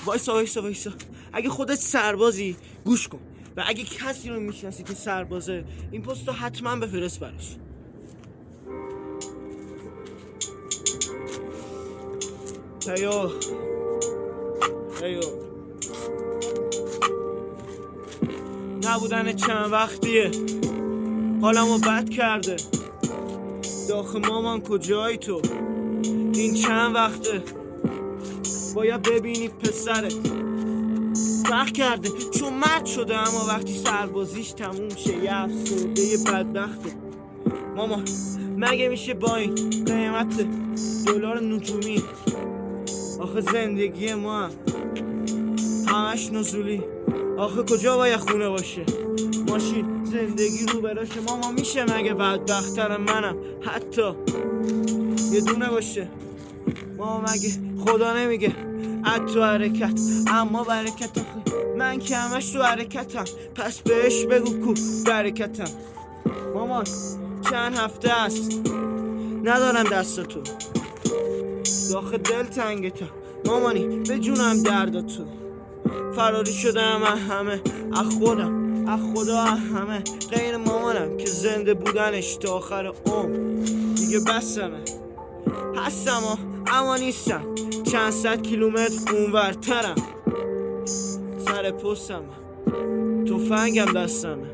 وایسا اگه خودت سربازی گوش کن و اگه کسی رو میشناسی که سربازه این پستو حتما بفرست برش. هیو نبودن چند وقتیه حالمو بد کرده. داخل مامان کجایی تو؟ این چند وقته باید ببینی پسرت فرق کرده چون مرد شده، اما وقتی سربازیش تموم شه یه افسرده یه بدبخته. مامان مگه میشه با این قیمت دلار نجومی؟ آخه زندگی ما همش نزولی. آخه کجا باید خونه باشه؟ ماشین زندگی رو براشه. ماما میشه مگه بدبختر منم حتی یه دونه باشه؟ ماما مگه خدا نمیگه تو حرکت اما برکت؟ آخه من که همش تو حرکتم، پس بهش بگو کو برکتم. مامان چند هفته است ندارم دست تو، داخل دل تنگتم مامانی به جونم درد تو. فراری شدم همه از خدا همه غیر مامانم که زنده بودنش تا آخر عمر دیگه بسمه. هستم اما نیستم، چند صد کیلومتر اونورترم، سر پستم تفنگم دستمه.